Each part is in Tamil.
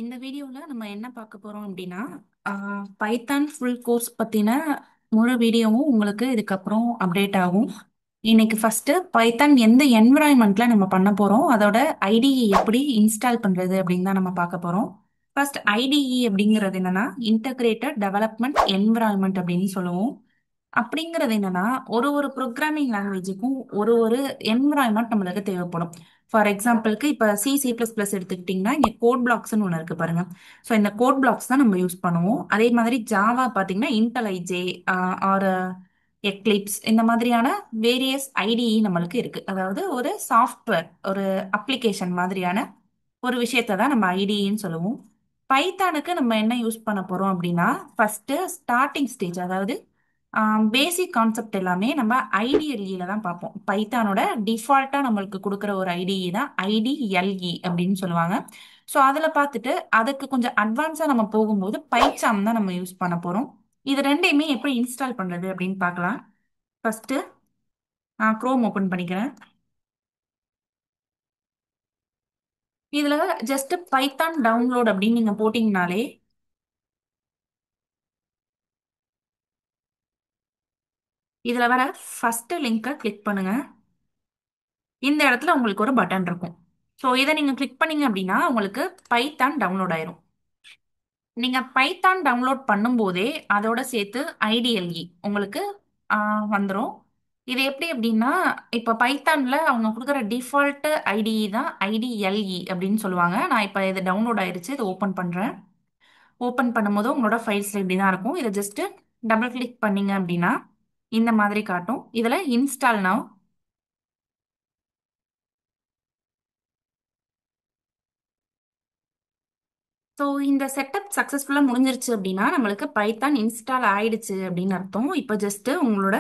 இந்த வீடியோல நம்ம என்ன பார்க்க போறோம் அப்படின்னா பைத்தான் ஃபுல் கோர்ஸ் பத்தின முழு வீடியோவும் உங்களுக்கு இதுக்கப்புறம் அப்டேட் ஆகும். இன்னைக்கு ஃபர்ஸ்ட் பைத்தான் எந்த என்விரான்மெண்ட்ல நம்ம பண்ண போறோம், அதோட ஐடிஇ எப்படி இன்ஸ்டால் பண்றது அப்படின்னு தான் நம்ம பார்க்க போறோம். ஃபர்ஸ்ட் ஐடிஇ அப்படிங்கிறது என்னன்னா இன்டகிரேட்டட் டெவலப்மெண்ட் என்விரான்மெண்ட் அப்படின்னு சொல்லுவோம். அப்படிங்கிறது என்னன்னா ஒரு ஒரு ப்ரோக்ராமிங் லாங்குவேஜுக்கும் ஒரு ஒரு என்விரான்மெண்ட் நம்மளுக்கு தேவைப்படும். ஃபார் எக்ஸாம்பிளுக்கு இப்போ சி++ எடுத்துக்கிட்டிங்கன்னா இங்கே கோட் பிளாக்ஸ்னு ஒன்று இருக்கு பாருங்க. ஸோ இந்த கோட் பிளாக்ஸ் தான் நம்ம யூஸ் பண்ணுவோம். அதே மாதிரி ஜாவா பார்த்தீங்கன்னா இன்டலைஜே ஆர் எக்லிப்ஸ் இந்த மாதிரியான வேரியஸ் ஐடிஇ நம்மளுக்கு இருக்கு. அதாவது ஒரு சாஃப்ட்வேர், ஒரு அப்ளிகேஷன் மாதிரியான ஒரு விஷயத்தை தான் நம்ம ஐடின்னு சொல்லுவோம். பைத்தானுக்கு நம்ம என்ன யூஸ் பண்ண போறோம் அப்படின்னா ஃபர்ஸ்ட் ஸ்டார்டிங் ஸ்டேஜ், அதாவது பேசிக் கான்செப்ட் எல்லாமே நம்ம ஐடிஎல்இல தான் பார்ப்போம். பைத்தானோட டிஃபால்ட்டா நம்மளுக்கு கொடுக்குற ஒரு ஐடிஇ தான் ஐடிஎல்இ அப்படின்னு சொல்லுவாங்க. ஸோ அதில் பார்த்துட்டு அதுக்கு கொஞ்சம் அட்வான்ஸாக நம்ம போகும்போது பைச்சாம் தான் நம்ம யூஸ் பண்ண போறோம். இது ரெண்டையுமே எப்படி இன்ஸ்டால் பண்றது அப்படின்னு பார்க்கலாம். ஃபர்ஸ்ட் நான் குரோம் ஓபன் பண்ணிக்கிறேன். இதுல ஜஸ்ட் பைத்தான் டவுன்லோட் அப்படின்னு நீங்க போட்டீங்கனாலே இதுல வர ஃபர்ஸ்ட் லிங்கை கிளிக் பண்ணுங்க. இந்த இடத்துல உங்களுக்கு ஒரு பட்டன் இருக்கும். ஸோ இதை நீங்க கிளிக் பண்ணீங்க அப்படின்னா உங்களுக்கு பைத்தான் டவுன்லோட் ஆயிரும். நீங்க பைத்தான் டவுன்லோட் பண்ணும்போதே அதோட சேர்த்து ஐடிஎல்இ உங்களுக்கு வந்துடும். இது எப்படி அப்படின்னா இப்போ பைத்தான்ல அவங்க கொடுக்குற டிஃபால்ட் ஐடிஇ தான் ஐடிஎல்இ அப்படின்னு சொல்லுவாங்க. நான் இப்போ இது டவுன்லோட் ஆயிருச்சு, இதை ஓப்பன் பண்றேன். ஓப்பன் பண்ணும்போது உங்களோட ஃபைல்ஸ்ல இப்படி தான் இருக்கும். இதை ஜஸ்ட் டபுள் கிளிக் பண்ணீங்க அப்படின்னா இந்த மாதிரி காட்டும். இதுல இன்ஸ்டால் நவ். ஸோ இந்த செட்டப் சக்ஸஸ்ஃபுல்லாக முடிஞ்சிருச்சு அப்படின்னா நம்மளுக்கு பைத்தான் இன்ஸ்டால் ஆயிடுச்சு அப்படின்னு அர்த்தம். இப்போ ஜஸ்ட் உங்களோட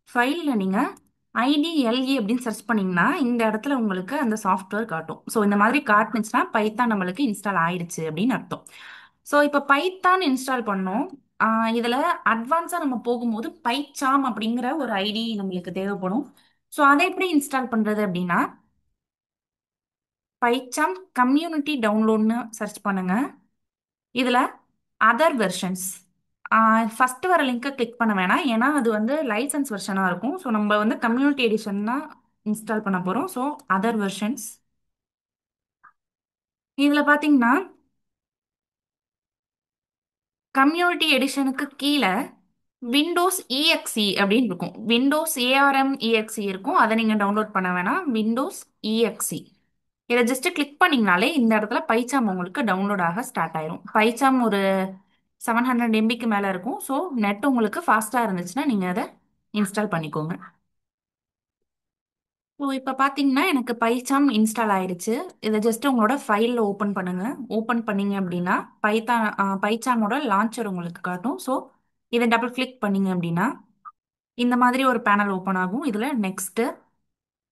ஃபைலில் நீங்கள் ஐடிஎல்இ அப்படின்னு சர்ச் பண்ணீங்கன்னா இந்த இடத்துல உங்களுக்கு அந்த சாஃப்ட்வேர் காட்டும். ஸோ இந்த மாதிரி காட்டுனுச்சுன்னா பைத்தான் நம்மளுக்கு இன்ஸ்டால் ஆயிடுச்சு அப்படின்னு அர்த்தம். ஸோ இப்போ பைத்தான் இன்ஸ்டால் பண்ணோம். இதில் அட்வான்ஸாக நம்ம போகும்போது பைச்சாம் அப்படிங்கிற ஒரு ஐடி நம்மளுக்கு தேவைப்படும். ஸோ அதை எப்படி இன்ஸ்டால் பண்ணுறது அப்படின்னா பைச்சாம் கம்யூனிட்டி டவுன்லோட்னு சர்ச் பண்ணுங்க. இதுல அதர் வெர்ஷன்ஸ் ஃபர்ஸ்ட் வர லிங்கை கிளிக் பண்ண வேணாம், ஏன்னா அது வந்து லைசன்ஸ் வெர்ஷனாக இருக்கும். ஸோ நம்ம வந்து கம்யூனிட்டி எடிஷன் தான் இன்ஸ்டால் பண்ண போகிறோம். ஸோ அதர் வெர்ஷன்ஸ் இதில் பார்த்தீங்கன்னா கம்யூனிட்டி எடிஷனுக்கு கீழே விண்டோஸ் இஎக்ஸி அப்படின்னு இருக்கும். விண்டோஸ் ஏஆர்எம் இஎக்ஸி இருக்கும், அதை நீங்கள் டவுன்லோட் பண்ண வேணாம். விண்டோஸ் இஎக்ஸி இதை ஜஸ்ட் கிளிக் பண்ணீங்கனாலே இந்த இடத்துல பைச்சாம் உங்களுக்கு டவுன்லோட் ஆக ஸ்டார்ட் ஆயிரும். பைச்சாம் ஒரு 700 MBக்கு மேலே இருக்கும். ஸோ நெட் உங்களுக்கு ஃபாஸ்ட்டாக இருந்துச்சுன்னா நீங்கள் அதை இன்ஸ்டால் பண்ணிக்கோங்க. ஸோ இப்போ பார்த்தீங்கன்னா எனக்கு பைச்சாம் இன்ஸ்டால் ஆயிருச்சு. இதை ஜஸ்ட் உங்களோட ஃபைலில் ஓப்பன் பண்ணுங்க. ஓப்பன் பண்ணீங்க அப்படின்னா பைச்சாமோட லான்ச்சர் உங்களுக்கு காட்டும். ஸோ இதை டபுள் கிளிக் பண்ணீங்க அப்படின்னா இந்த மாதிரி ஒரு பேனல் ஓப்பன் ஆகும். இதில் நெக்ஸ்ட்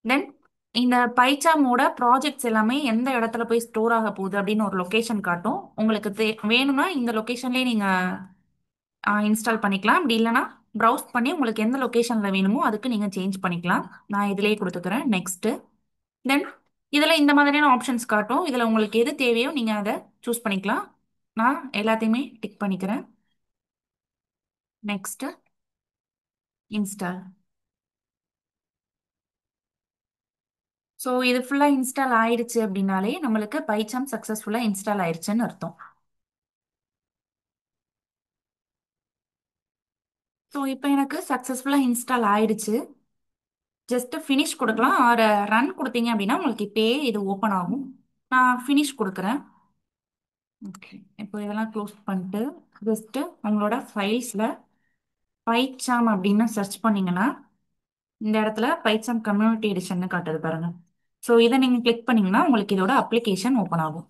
தென் இந்த பைச்சாமோட ப்ராஜெக்ட்ஸ் எல்லாமே எந்த இடத்துல போய் ஸ்டோர் ஆக போகுது அப்படின்னு ஒரு லொகேஷன் காட்டும். உங்களுக்கு வேணும்னா இந்த லொகேஷன்லேயே நீங்கள் இன்ஸ்டால் பண்ணிக்கலாம். அப்படி இல்லைன்னா ப்ரௌஸ் பண்ணி உங்களுக்கு எந்த லொகேஷனில் வேணுமோ அதுக்கு நீங்கள் சேஞ்ச் பண்ணிக்கலாம். நான் இதிலேயே கொடுத்துக்கிறேன். நெக்ஸ்ட்டு தென் இதில் இந்த மாதிரியான ஆப்ஷன்ஸ் காட்டும். இதில் உங்களுக்கு எது தேவையோ நீங்கள் அதை சூஸ் பண்ணிக்கலாம். நான் எல்லாத்தையுமே டிக் பண்ணிக்கிறேன். Next install. ஸோ இது ஃபுல்லாக இன்ஸ்டால் ஆயிடுச்சு அப்படின்னாலே நம்மளுக்கு பைச்சாம் சக்ஸஸ்ஃபுல்லாக இன்ஸ்டால் ஆயிடுச்சுன்னு அர்த்தம். ஸோ இப்போ எனக்கு சக்ஸஸ்ஃபுல்லாக இன்ஸ்டால் ஆயிடுச்சு. ஜஸ்ட் ஃபினிஷ் கொடுக்கலாம். ஆர் ரன் கொடுத்தீங்க அப்படின்னா உங்களுக்கு இப்பயே இது ஓப்பன் ஆகும். நான் ஃபினிஷ் கொடுக்குறேன். ஓகே, இப்போ இதெல்லாம் க்ளோஸ் பண்ணிட்டு ஜஸ்ட் உங்களோட ஃபைல்ஸில் பைச்சாம் அப்படின்னு சர்ச் பண்ணீங்கன்னா இந்த இடத்துல பைச்சாம் கம்யூனிட்டி எடிஷன் காட்டுது பாருங்க. ஸோ இதை நீங்கள் கிளிக் பண்ணீங்கன்னா உங்களுக்கு இதோட அப்ளிகேஷன் ஓப்பன் ஆகும்.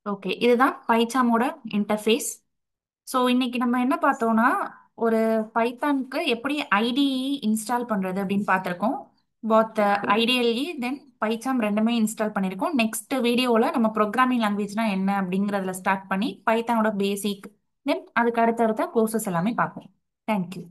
ஓகே, இதுதான் பைச்சாமோட இன்டர்ஃபேஸ். ஸோ இன்னைக்கு நம்ம என்ன பார்த்தோம்னா ஒரு பைத்தானுக்கு எப்படி ஐடிஇ இன்ஸ்டால் பண்ணுறது அப்படின்னு பார்த்துருக்கோம். பாத் ஐடியலி தென் பைச்சாம் ரெண்டுமே இன்ஸ்டால் பண்ணியிருக்கோம். நெக்ஸ்ட் வீடியோவில் நம்ம ப்ரோக்ராமிங் லாங்குவேஜ்னா என்ன அப்படிங்கிறதுல ஸ்டார்ட் பண்ணி பைத்தானோட பேசிக் தென் அதுக்கு அடுத்தடுத்த கோர்சஸ் எல்லாமே பார்ப்போம். தேங்க்யூ.